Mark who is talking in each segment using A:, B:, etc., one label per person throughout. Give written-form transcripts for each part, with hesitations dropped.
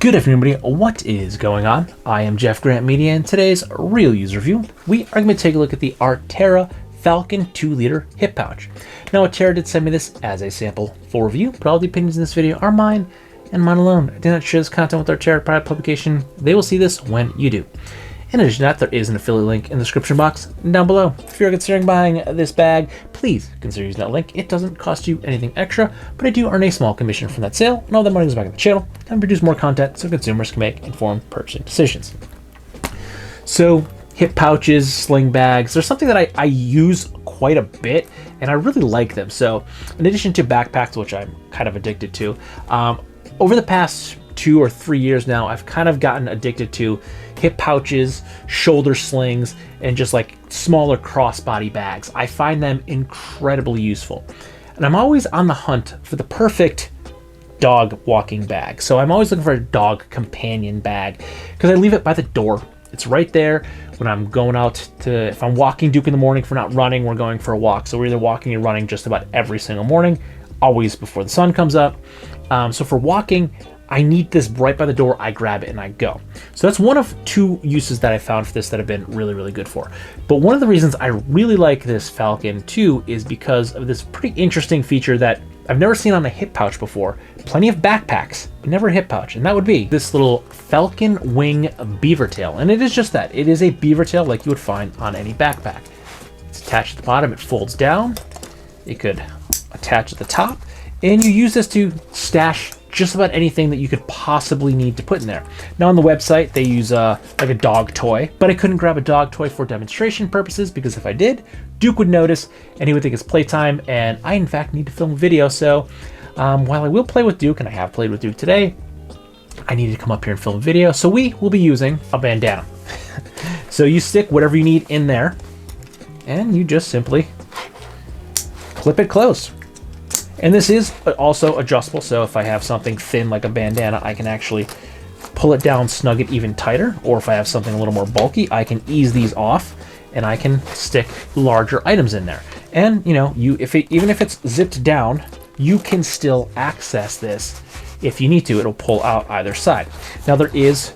A: Good afternoon, everybody. What is going on? I am jeffgrantMEDIA, and today's real user review, we are going to take a look at the Arterra Falcon 2L Hip Pouch. Now, Arterra did send me this as a sample for review, but all the opinions in this video are mine and mine alone. I do not share this content with Arterra private publication. They will see this when you do. In addition to that, there is an affiliate link in the description box down below. If you're considering buying this bag, please consider using that link. It doesn't cost you anything extra, but I do earn a small commission from that sale, and all that money goes back to the channel and produce more content so consumers can make informed purchasing decisions. So, hip pouches, sling bags, they're something that I use quite a bit, and I really like them. So, in addition to backpacks, which I'm kind of addicted to, over the past 2 or 3 years now, I've kind of gotten addicted to hip pouches, shoulder slings, and just like smaller crossbody bags. I find them incredibly useful. And I'm always on the hunt for the perfect dog walking bag. So I'm always looking for a dog companion bag because I leave it by the door. It's right there when I'm going out to, if I'm walking Duke in the morning, if we're not running, we're going for a walk. So we're either walking or running just about every single morning, always before the sun comes up. So for walking, I need this right by the door. I grab it and I go. So that's one of 2 uses that I found for this that have been really, really good for. But one of the reasons I really like this Falcon 2 is because of this pretty interesting feature that I've never seen on a hip pouch before. Plenty of backpacks, but never a hip pouch. And that would be this little Falcon wing beaver tail. And it is just that. It is a beaver tail like you would find on any backpack. It's attached at the bottom. It folds down. It could attach at the top. And you use this to stash just about anything that you could possibly need to put in there. Now on the website, they use like a dog toy, but I couldn't grab a dog toy for demonstration purposes because if I did, Duke would notice and he would think it's playtime, and I in fact need to film a video. So while I will play with Duke, and I have played with Duke today, I need to come up here and film a video. So we will be using a bandana. So you stick whatever you need in there and you just simply clip it close. And this is also adjustable, so if I have something thin like a bandana, I can actually pull it down, snug it even tighter, or if I have something a little more bulky, I can ease these off and I can stick larger items in there. And you know, even if it's zipped down, you can still access this if you need to. It'll pull out either side. Now there is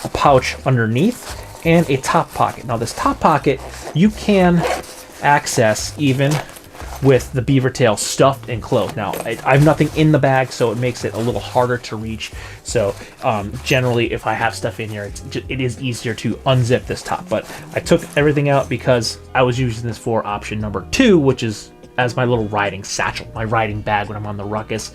A: a pouch underneath and a top pocket. Now this top pocket you can access even with the beaver tail stuffed and closed. Now, I have nothing in the bag, so it makes it a little harder to reach. So generally, if I have stuff in here, it is easier to unzip this top. But I took everything out because I was using this for option number 2, which is as my little riding satchel, my riding bag when I'm on the ruckus.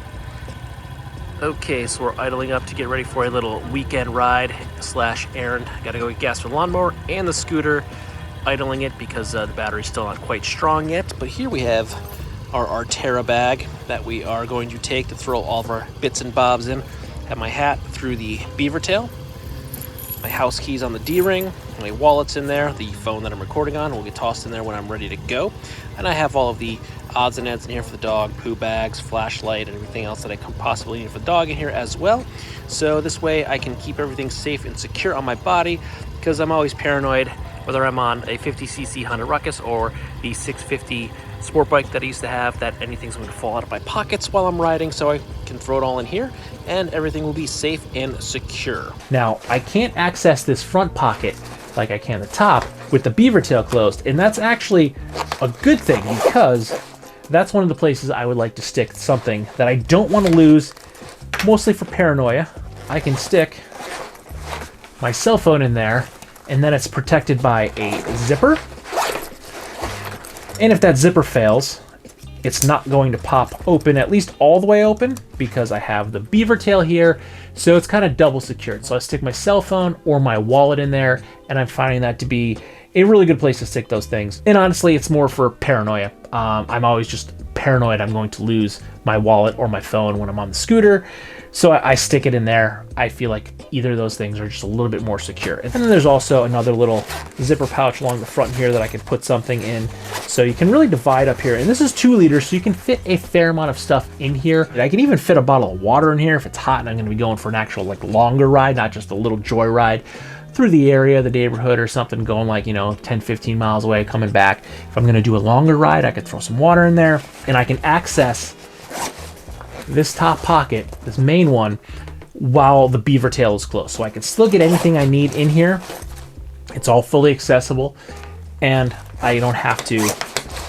A: Okay, so we're idling up to get ready for a little weekend ride / errand. Gotta go get gas for the lawnmower and the scooter. Idling it because the battery's still not quite strong yet. But here we have our Arterra bag that we are going to take to throw all of our bits and bobs in. Have my hat through the beaver tail, my house keys on the D-ring, my wallet's in there, the phone that I'm recording on will get tossed in there when I'm ready to go. And I have all of the odds and ends in here for the dog, poo bags, flashlight, and everything else that I could possibly need for the dog in here as well. So this way I can keep everything safe and secure on my body, because I'm always paranoid whether I'm on a 50cc Honda Ruckus or the 650 sport bike that I used to have, that anything's going to fall out of my pockets while I'm riding. So I can throw it all in here and everything will be safe and secure. Now, I can't access this front pocket like I can the top with the beaver tail closed, and that's actually a good thing because that's one of the places I would like to stick something that I don't want to lose, mostly for paranoia. I can stick my cell phone in there, and then it's protected by a zipper. And if that zipper fails, it's not going to pop open, at least all the way open, because I have the beaver tail here, so it's kind of double secured. So I stick my cell phone or my wallet in there, and I'm finding that to be a really good place to stick those things. And honestly, it's more for paranoia. I'm always just paranoid I'm going to lose my wallet or my phone when I'm on the scooter. So I stick it in there. I feel like either of those things are just a little bit more secure. And then there's also another little zipper pouch along the front here that I can put something in. So you can really divide up here. And this is 2 liters, so you can fit a fair amount of stuff in here. I can even fit a bottle of water in here if it's hot and I'm gonna be going for an actual like longer ride, not just a little joy ride through the area, the neighborhood or something, going like, you know, 10, 15 miles away, coming back. If I'm gonna do a longer ride, I could throw some water in there, and I can access this top pocket, this main one, while the beaver tail is closed. So I can still get anything I need in here. It's all fully accessible, and I don't have to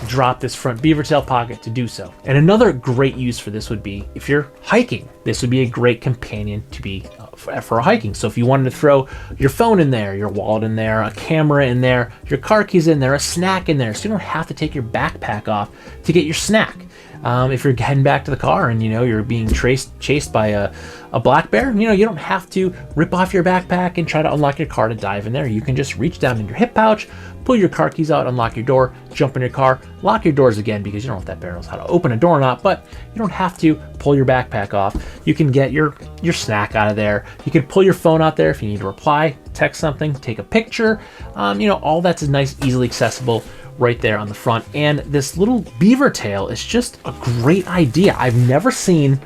A: drop this front beaver tail pocket to do so. And another great use for this would be if you're hiking. This would be a great companion to be for hiking. So if you wanted to throw your phone in there, your wallet in there, a camera in there, your car keys in there, a snack in there, so you don't have to take your backpack off to get your snack. If you're heading back to the car and you're being chased by a black bear, you don't have to rip off your backpack and try to unlock your car to dive in there. You can just reach down in your hip pouch, pull your car keys out, unlock your door, jump in your car, lock your doors again, because you don't know if that bear knows how to open a door or not, but you don't have to pull your backpack off. You can get your snack out of there. You can pull your phone out there if you need to reply, text something, take a picture. All that's nice, easily accessible right there on the front. And this little beaver tail is just a great idea. I've never seen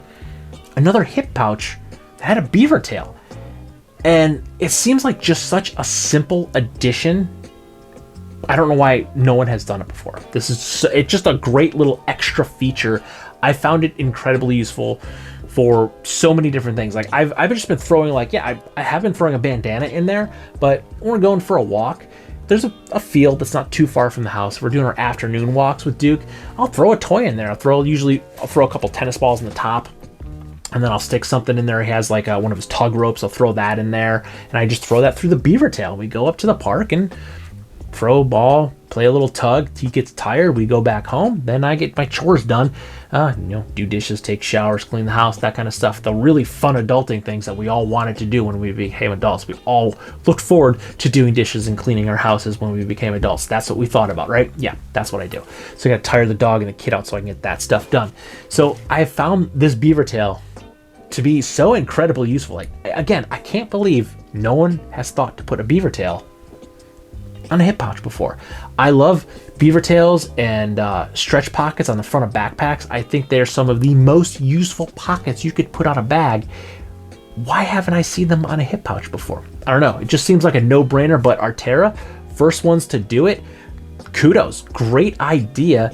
A: another hip pouch that had a beaver tail, and it seems like just such a simple addition. I don't know why no one has done it before. It's just a great little extra feature. I found it incredibly useful for so many different things. Like I've just been throwing I have been throwing a bandana in there, but when we're going for a walk, there's a field that's not too far from the house. We're doing our afternoon walks with Duke. I'll throw a toy in there. I'll throw a couple tennis balls in the top, and then I'll stick something in there. He has like one of his tug ropes. I'll throw that in there, and I just throw that through the beaver tail. We go up to the park and throw a ball, play a little tug. He gets tired. We go back home. Then I get my chores done. Do dishes, take showers, clean the house, that kind of stuff. The really fun adulting things that we all wanted to do when we became adults. We all looked forward to doing dishes and cleaning our houses when we became adults. That's what we thought about, right? Yeah, that's what I do. So I got to tire the dog and the kid out so I can get that stuff done. So I found this beaver tail to be so incredibly useful. Again, I can't believe no one has thought to put a beaver tail on a hip pouch before. I love beaver tails and stretch pockets on the front of backpacks. I think they're some of the most useful pockets you could put on a bag. Why haven't I seen them on a hip pouch before? I don't know. It just seems like a no-brainer, but Arterra, first ones to do it. Kudos. Great idea.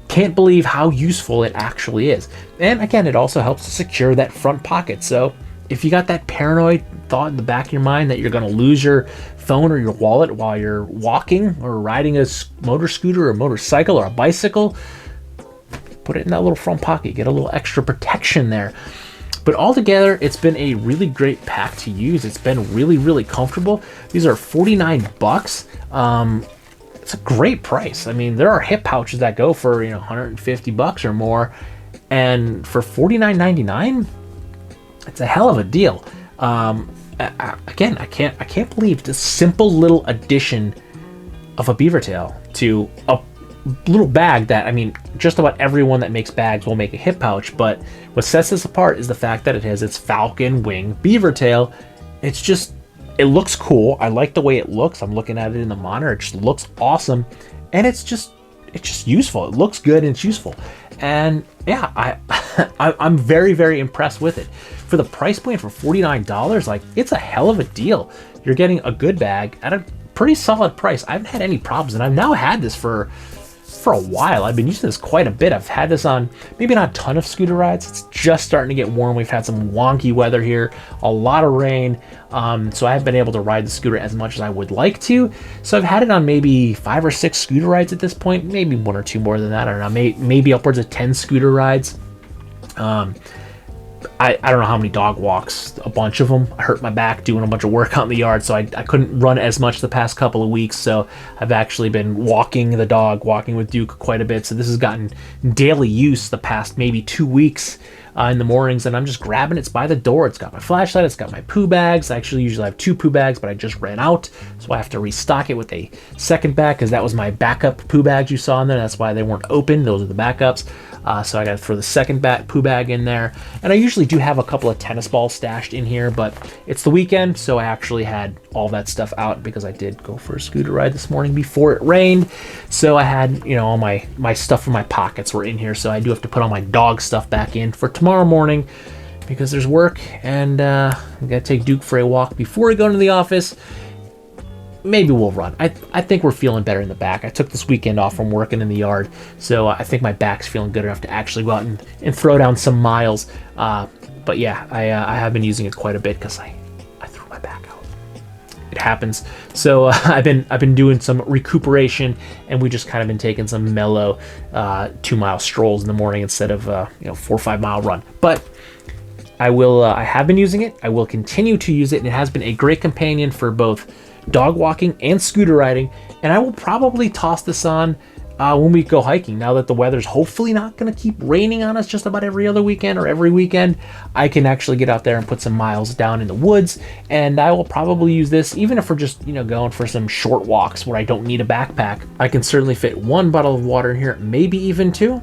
A: Can't believe how useful it actually is. And again, it also helps to secure that front pocket. So if you got that paranoid thought in the back of your mind that you're going to lose your phone or your wallet while you're walking or riding a motor scooter or motorcycle or a bicycle, put it in that little front pocket. Get a little extra protection there. But altogether, it's been a really great pack to use. It's been really, really comfortable. These are $49. It's a great price. I mean, there are hip pouches that go for $150 or more, and for $49.99, it's a hell of a deal. Again, I can't believe this simple little addition of a beaver tail to a little bag that, I mean, just about everyone that makes bags will make a hip pouch, but what sets this apart is the fact that it has its falcon wing beaver tail. It looks cool. I like the way it looks. I'm looking at it in the monitor. It just looks awesome, and it's just useful. It looks good and it's useful. And yeah, I'm very, very impressed with it. For the price point, for $49, it's a hell of a deal. You're getting a good bag at a pretty solid price. I haven't had any problems, and I've now had this for a while. I've been using this quite a bit. I've had this on maybe not a ton of scooter rides. It's just starting to get warm. We've had some wonky weather here, a lot of rain. So I haven't been able to ride the scooter as much as I would like to. So I've had it on maybe 5 or 6 scooter rides at this point, maybe 1 or 2 more than that. I don't know, maybe upwards of 10 scooter rides. I don't know how many dog walks, a bunch of them. I hurt my back doing a bunch of work out in the yard, so I couldn't run as much the past couple of weeks. So I've actually been walking with Duke quite a bit. So this has gotten daily use the past maybe 2 weeks in the mornings, and I'm just grabbing it. It's by the door. It's got my flashlight. It's got my poo bags. I actually usually have 2 poo bags, but I just ran out, so I have to restock it with a second bag because that was my backup poo bags you saw in there. That's why they weren't open. Those are the backups. So I got to throw the second poo bag in there. And I usually do have a couple of tennis balls stashed in here, but it's the weekend, so I actually had all that stuff out because I did go for a scooter ride this morning before it rained. So I had, all my stuff from my pockets were in here, so I do have to put all my dog stuff back in for tomorrow morning because there's work, and I got to take Duke for a walk before I go into the office. Maybe we'll run. I think we're feeling better in the back. I took this weekend off from working in the yard, so I think my back's feeling good enough to actually go out and throw down some miles. But But yeah, I have been using it quite a bit because I threw my back out. It happens. So I've been doing some recuperation, and we just kind of been taking some mellow 2-mile strolls in the morning instead of 4 or 5 mile run. But I have been using it. I will continue to use it, and it has been a great companion for both dog walking and scooter riding. And I will probably toss this on when we go hiking. Now that the weather's hopefully not going to keep raining on us just about every other weekend or every weekend, I can actually get out there and put some miles down in the woods. And I will probably use this even if we're just going for some short walks where I don't need a backpack. I can certainly fit 1 bottle of water in here, maybe even 2.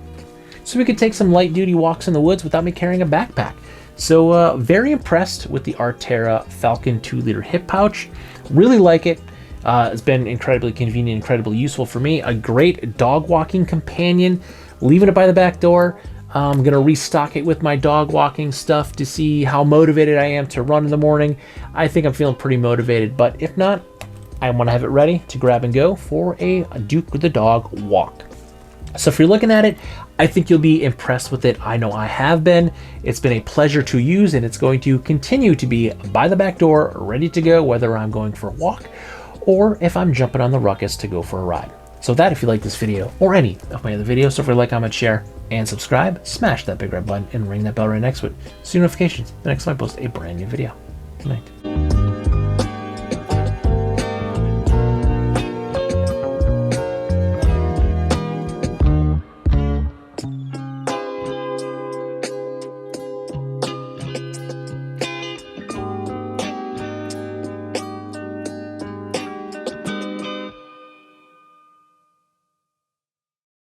A: So we could take some light duty walks in the woods without me carrying a backpack. So very impressed with the Arterra Falcon 2-liter hip pouch. Really like it. It's been incredibly convenient, incredibly useful for me. A great dog walking companion. Leaving it by the back door. I'm going to restock it with my dog walking stuff to see how motivated I am to run in the morning. I think I'm feeling pretty motivated, but if not, I want to have it ready to grab and go for a Duke with the dog walk. So if you're looking at it, I think you'll be impressed with it. I know I have been. It's been a pleasure to use, and it's going to continue to be by the back door, ready to go, whether I'm going for a walk or if I'm jumping on the ruckus to go for a ride. So that, if you like this video or any of my other videos, so if you like, comment, share, and subscribe, smash that big red button and ring that bell right next to it so you get notifications the next time I post a brand new video. Good night.